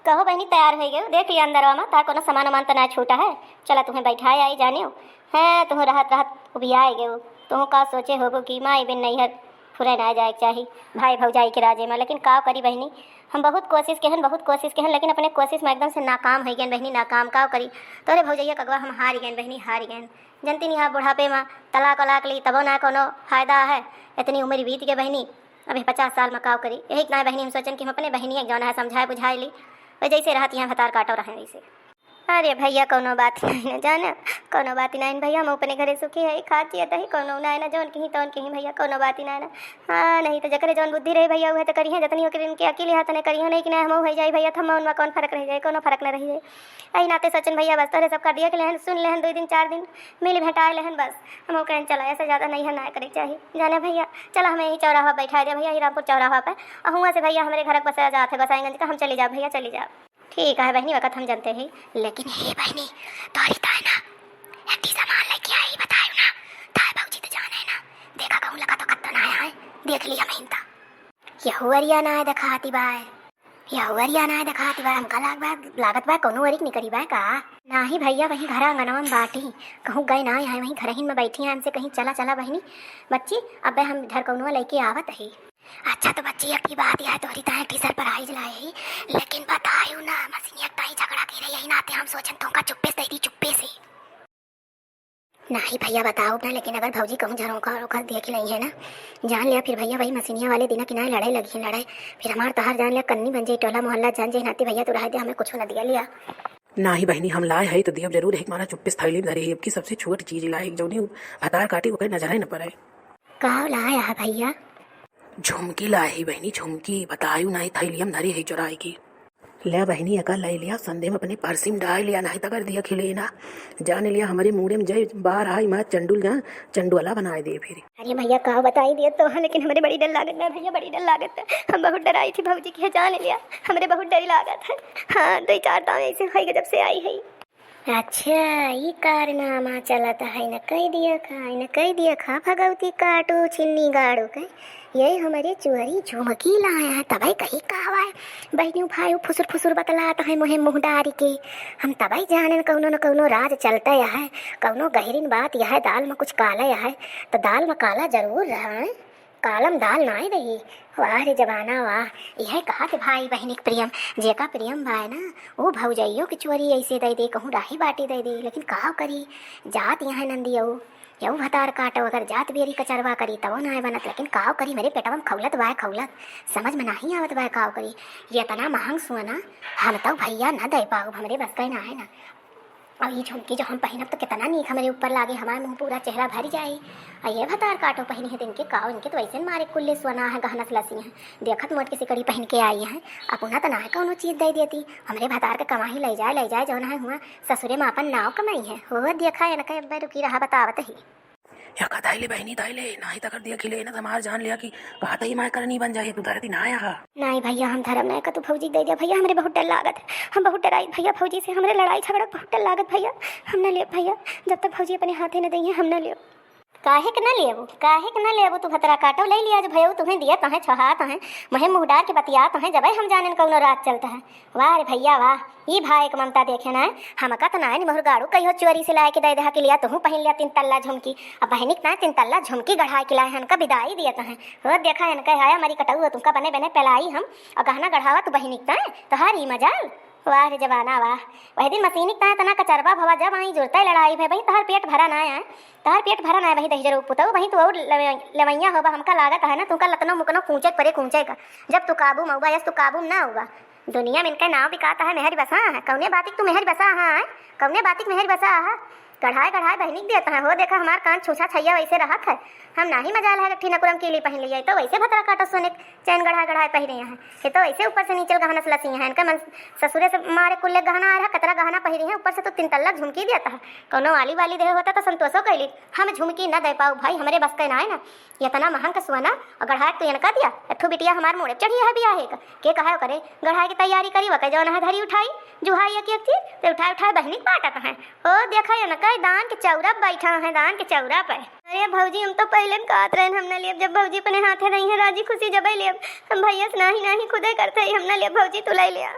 कहो बहनी तैयार हो गए देख लिया अंदर में तार कोनो सामान वामान तो ना छूटा है। चला तुम्हें बैठाए आई जाने है तुम रहत रहत उबियाए गए तुम का सोचे होगो कि माई बिन नहीं है फुरे ना जाए चाहिए भाई भौजाई के राजे में। लेकिन का करी बहनी हम बहुत कोशिश के हैं लेकिन अपने कोशिश में एकदम से नाकाम हो गए बहनी नाकाम का करी तोरे भौजैया कगवा हम हार गए बहनी हार गए। जनती नहीं हाँ बुढ़ापे में तलाक वलाक ली तबो ना कोनो फायदा है। इतनी उम्र बीत गई बहनी अभी 50 साल में काव करी यही ना बहनी हम सोचन कि हम अपने बहनी जौन है समझाए बुझाए ली वह जैसे रहत यहाँ भतार काटो रहे वैसे। अरे भैया कोनो बात नहीं न जाना कोनो बात नहीं भैया हम अपने घरे सुखी है खाती है कोनो ना है ना जौन कहीं तौन कहीं भैया कोनो बात नहीं ना। हाँ नहीं तो जकरे जौन बुद्धि रहे भैया वह तो करी है जतनी होकर इनके अकेले हाथ नहीं करी नहीं कि नहीं हम हो जाए भैया थम उनमें कौन फर्क रह जाए कोनो फर्क न रह जाए। आई नाते सचिन भैया बस तोरे सबका देख लेहन सुन लेहन 2 दिन 4 दिन मिल भेटाए लेहन बस हम कहें चला ऐसे ज़्यादा नहीं है ना करे चाहिए जाने भैया। चला हमें यही चौराहा बैठा दे भैया हीरामपुर चौराहा पर और हुआ से भैया हमारे घर बसाया जाते गोसाईगंज का हम चले जाओ भैया चले जाओ। ठीक है बहनी वक़्त हम जानते हैं लेकिन हे बहनी तोरी ताई ना एक सामान लेके आई बतायो ना ताई बाबूजी तो जाने ना देखा कहूँ लगा तो कत्तो ना आया है देख लिया महिंता यहुवरिया ना दिखाती बाय यहुवरिया ना दिखाती बाय हमका लागत बाय कोनो वरिक नहीं करी बाय का ना ही भैया वहीं घर आंगनवा में बाटी कहूँ गए ना आए वहीं घर ही में बैठी हैं हमसे कहीं चला चला बहनी बच्ची अब हम इधर कौनो लेके आवत है। अच्छा तो बच्ची अब की बात यह तोरी ताई टीचर पर आई जलाए लेकिन बतायू ना मसीनिया ताई झगड़ा के रही यही नाते हम सोचन तुमका चुप्पे से दी चुप्पे से नहीं भैया बताओ ना। लेकिन अगर भौजी कहूँ झरोखा देख ली है ना जान लिया फिर भैया वही मसीनिया वाले दिन किनारे लड़ाई लगी लड़ाई फिर हमार तहार जान लिया कन्नी बन जाए टोला मोहल्ला जान जाए नाते भैया तो रह दे हमें कुछ न दिया लिया ना ही बहनी हम लाए है तो दियब जरूर है मारा चुप्पे थैली में धरी है की सबसे छोटी चीज लाए जो नहीं भतार काटी वो नजर ही न पड़े। कहाँ लाया है भैया झुमकी लाए ही बहनी झुमकी बतायू नहीं थैली में धरी है चुराई की ले बहनी अका ले लिया संदे में अपने परसी में डाल लिया नहीं तकर दिया खिले ना जाने लिया हमारे मुड़े में जय बाहर आई मैं चंडुल जा चंडुला बनाए दे फिर। अरे भैया कहा बताई दिए तो है लेकिन हमारे बड़ी डर लागत है भैया बड़ी डर लागत है हम बहुत डराई थी भौजी की जान लिया हमारे बहुत डर लागत है। हाँ 2-4 दाव ऐसे खाई जब से आई है। अच्छा ये कारनामा चलता है न कह दिया खा भगवती काटो छिन्नी गाड़ो कह यही हमारे चुहरी झुमकी लाया है तबाई कहीं कहवा है बहनी भाई फुसुर फुसुर बतलाता है मुहे मुँह डारी के हम तबाई जाने कौनो न कौनो राज चलता है कौनो गहरीन बात यह है दाल में कुछ काला है तो दाल में काला जरूर रहा है कालम दाल ना रही वाह रे जवाना वाह यह कहा कि भाई बहनी प्रियम जेका प्रियम भाई ना वो भौजाइयों की चोरी ऐसे दे दे कहूँ राही बाटी दे दे लेकिन कहा करी जात यहाँ नंदी यऊ भतार काटो अगर जात बेरी कचरवा करी तब ना बनत लेकिन काव करी मेरे पेटवा में खौलत बाय खौलत समझ में नहीं आवत बाय काव करी ये तना महंग सुना हम तो भैया ना दे पाओ हमारे बस का ना है ना। और ये झुमकी जो हम पहनब तो कितना नहीं हमारे ऊपर लागे हमारे मुँह पूरा चेहरा भर जाए और ये भतार काटो पहनी है दिन के काव इनके तो वैसे मारे कुल्ले सोना है गहना सलसी हैं देखत मोट की सिकड़ी पहन के आई हैं अब उन्हें तो ना है कौनो चीज़ दे देती हमारे भतार के कमाही ले जाए जो ना हुआ ससुरे में अपन नाव कमाई है वो देखा है ना कहीं रुकी रहा बतावत ही या का दाइले बहनी दाइले नहीं तकर दिया खिले ना समार जान लिया कि कहा ही माय करनी बन जाए तू धरती ना आया नहीं भैया हम धर्म नहीं का तू फौजी दे दिया भैया हमारे बहुत डर लागत हम बहुत डराई भैया फौजी से हमारे लड़ाई झगड़ा बहुत डर लागत भैया हम न ले भैया जब तक फौजी अपने हाथे न देंगे हम न ले काहे के न लेबू तू भतरा काटो ले लिया जो भयो तुम्हें दिया तहें छहा तहें महे मुहडार के बतिया तहें जब हम जाने कौनो रात चलता है वाह रे भैया वाह ये भाई एक ममता देखे ना हमका तो ना मोहर गाड़ू कहियो चोरी से लाए के दे दहा के लिया तुहू पहन लिया 3 तल्ला झुमकी अब बहनिक ना 3 तल्ला झुमकी गढ़ा के लाए हनका विदाई दिया तहें हो देखा हनका आया हमारी कटऊ तुमका बने बने पलाई हम और गहना गढ़ावा तू बहनिक ना तहार ही मजाल वाह रे जवाना वाह वह दिन मशीनिक तना तना कचरवा भवा जब वहीं जुड़ता लड़ाई भाई वहीं तहार पेट भरा ना है तहार पेट भरा ना है वहीं दही जरूर पुतऊ वहीं तो और लवैया होगा हमका लागत है ना तुमका लतनो मुकनो कूचे परे कूचे का जब तू काबू में होगा यस तू काबू में ना होगा दुनिया में इनका नाव बिकाता है मेहर बसा है कौने बातिक तू मेहर बसा है कौने बातिक मेहर बसा है कढ़ाई बहनिक देता है हो देखा हमार कान छूछा छैया वैसे रहत है हम नहीं मजाल है गट्ठी नकुरम के लिए पहन लिया तो वैसे भतरा काटा सोने चैन गढ़ाई पहने हैं ये तो वैसे ऊपर से नीचे गहना सलसी हैं इनका मन ससुरे से मारे कुल्ले गहना आ रहा कतरा गहना पहने हैं ऊपर से तो 3 तल्ला झुमकी देता है कौनो वाली दे होता तो संतोषो कैली हम झुमकी न दे पाऊ भाई हमारे बस का ना है ना ये तना महंग का सुना और गढ़ाई तो इनका दिया एथो बिटिया हमारे मोड़े चढ़ी है बिया है के कहा करे गढ़ाई की तैयारी करी वह जो है धरी उठाई जुहाई एक थी तो उठाए बहनिक बाटत है ओ देखा ना कई दान के चौरा बैठा है दान के चौरा पे अरे भौजी हम तो पहले कहत रहे हम न लेब जब भौजी अपने हाथे रही है राजी खुशी जब लेब हम भैया से नहीं खुदे करते हम न लेब भौजी तू ले लिया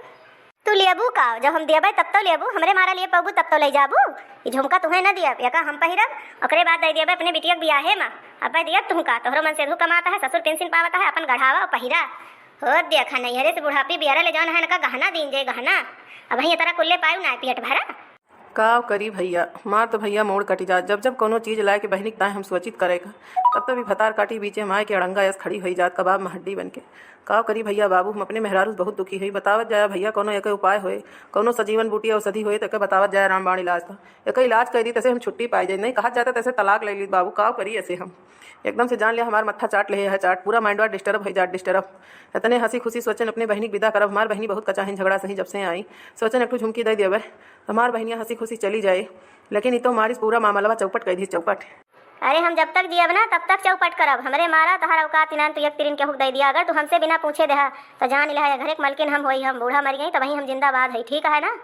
तू लेबू का जब हम देबै तब तो लेबू, हमरे मारा लिए पबू तब तो ले जाबू। ये झुमका तुम्हें न दियब, एका हम पहिरब, ओकरे बाद दे देबै अपने बिटिया के बियाहे में। अब दियब तुमका, तोहरो मन से धू कमाता है, ससुर पेंशन पावता है, अपन गढ़ावा और पहिरा हो देखा नहीं हरे से बुढ़ापी बियारा ले जान है ना गहना दिन जे गहना। अब भैया तारा कुल्ले पायू ना पियट भरा का करी भैया, मार तो भैया मोड़ कटी जात। जब जब कोनो चीज लाए के बहनी ताए हम सोचित करेगा, तब तभी फतार काटी बीचे माए के अड़ंगा यस खड़ी हुई जात कबाब में हड्डी बन के। का करी भैया बाबू, हम अपने मेहरारू बहुत दुखी हुई। बतावत जाए भैया कोनो एक उपाय होए, कोनो सजीवन बूटी औषधि होए तो बतावत जाए रामबाण इलाज था। एक इलाज कर दी तैसे हम छुट्टी पाई जाए, नहीं कहा जाता तैसे तलाक ले ली बाबू। का करी ऐसे हम एकदम से जान लिया हमारा मत्था चाट ले है चाट, पूरा माइंडवा डिस्टर्ब हो जाट डिस्टर्ब। इतने हंसी खुशी सोचन अपने बहनी विदा करब, हमार बहनी बहुत कचाहिन झगड़ा सही जब से आई, सोचन एक झुमकी दे देवे हमार बहनिया हंसी खुशी चली जाए। लेकिन ये तो हमारी पूरा मामला चौपट कर दी चौपट। अरे हम जब तक जियब ना तब तक चौपट करब, हमरे मारा तहार औकात इनान तू एक तिरिन के हुक दे दिया। अगर तू हमसे बिना पूछे देहा तो जान लिहा घर एक मलकिन हम होई, हम बूढ़ा मर गई तो वहीं हम जिंदाबाद है, ठीक है ना।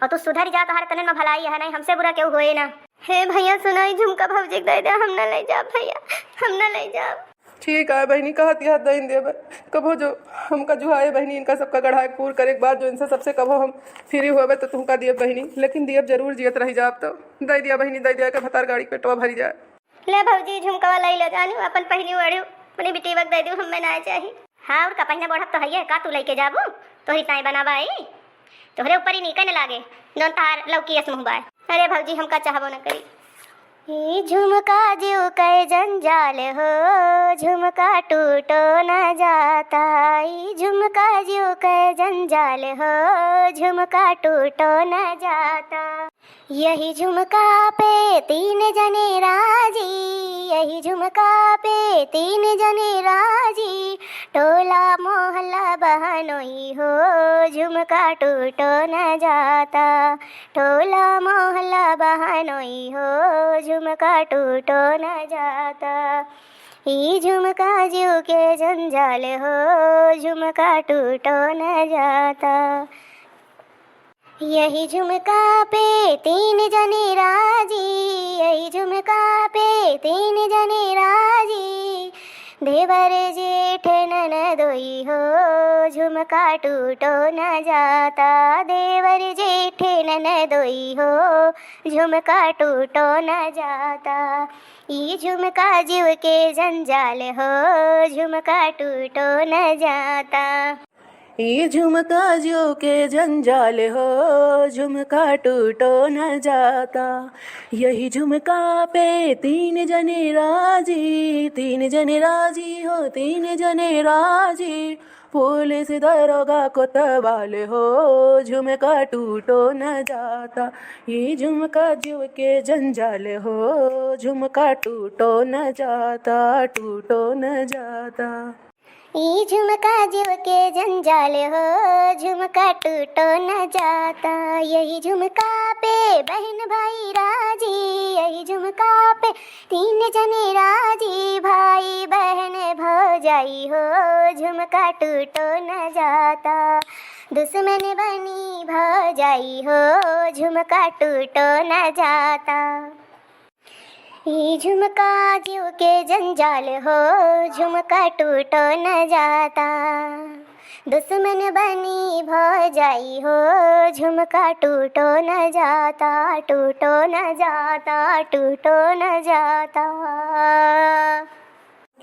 और तू सुधर जा, तहार तने में भलाई है, नहीं हमसे बुरा क्यों होए ना। हे भैया सुनाई झुमका भौजी दे दे, हम न ले जा भैया, हम न ले जा। ठीक है बहनी, कहती है दिन देव कबो जो हमका जुहाए बहनी, इनका सबका गढ़ाए पूर करे के बाद जो इनसे सबसे कबो हम फ्री हुए तो तुमका दियब बहनी। लेकिन दियब जरूर जियत रही जाब तो दे दिया बहनी, दे दिया के भतार गाड़ी पेटवा भरी जाए। ले भौजी झुमका वाला ले जानी, अपन पहनी ओढ़ी अपनी बेटी वक्त दे दू, हमें ना चाहिए। हाँ और का पहने बढ़ब तो है का तू लेके जाबू, तोहरी ताई बनावा आई, तोहरे ऊपर ही नीके न लागे जौन तार लौकी मुँह बाय। अरे भौजी हमका चाहबो न करी। ये झुमका जीव के जंजाल हो, झुमका टूटो न जाता। ये झुमका जीव के जंजाल हो, झुमका टूटो न जाता। यही झुमका पे तीन जने राजी, यही झुमका पे तीन जने राजी। टोला मोहल्ला बहनोई हो, झुमका टूटो न जाता। टोला मोहल्ला बहनोई हो, झुमका टूटो न जाता। ये झुमका जीव के जंजाल हो, झुमका टूटो न जाता। यही झुमका पे तीन जने राजी, यही झुमका पे तीन जने राजी। देवर जेठ ननदोई हो, झुमका टूटो न जाता। देवर जेठ ननदोई हो, झुमका टूटो न जाता। ये झुमका जीव के जंजाल हो, झुमका टूटो न जाता। ये झुमका जो के जंजाल हो, झुमका टूटो न जाता। यही झुमका पे तीन जने राजी, तीन जने राजी हो, तीन जने राजी। पुलिस दरोगा कोतवाल हो, झुमका टूटो न जाता। ये झुमका जो के जंजाल हो, झुमका टूटो न जाता, टूटो न जाता। ये झुमका जीव के जंजाल हो, झुमका टूटो न जाता। यही झुमका पे बहन भाई राजी, यही झुमका पे तीन जने राजी। भाई बहन भौजाई हो, झुमका टूटो न जाता। दुश्मन बनी भौजाई हो, झुमका टूटो न जाता। ये झुमका जीव के जंजाल हो, झुमका टूटो न जाता। दुश्मन बनी भौजाई हो, झुमका टूटो न जाता, टूटो न जाता, टूटो न जाता।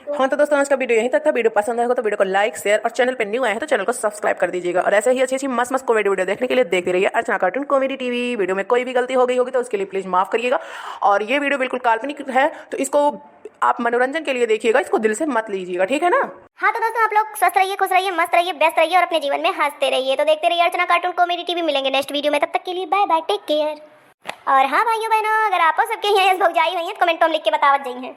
हाँ तो दोस्तों आज का वीडियो यहीं तक था। वीडियो पसंद आएगा तो वीडियो को लाइक शेयर और चैनल पे न्यू आए हैं तो चैनल को सब्सक्राइब कर दीजिएगा। और ऐसे ही अच्छी मस्त मस्त कॉमेडी वीडियो देखने के लिए देखते रहिए अर्चना कार्टून कॉमेडी टीवी। वीडियो में कोई भी गलती हो गई होगी तो उसके लिए प्लीज माफ करिएगा। और ये वीडियो बिल्कुल काल्पनिक है तो इसको आप मनोरंजन के लिए देखिएगा, इसको दिल से मत लीजिएगा, ठीक है ना। हाँ तो दोस्तों आप लोग स्वस्थ रहिए, खुश रहिए, मस्त रहिए, व्यस्त रहिए और अपने जीवन में हंसते रहिए। तो देखते रहिए अर्चना कार्टून कॉमेडी टीवी। मिलेंगे नेक्स्ट वीडियो में, तब तक के लिए बाय बाय, टेक केयर। और हाँ भाइयों बहनों, अगर आपको सबके यहाँ भौजाई हुई है तो कमेंट में लिख के बतावत जाइए।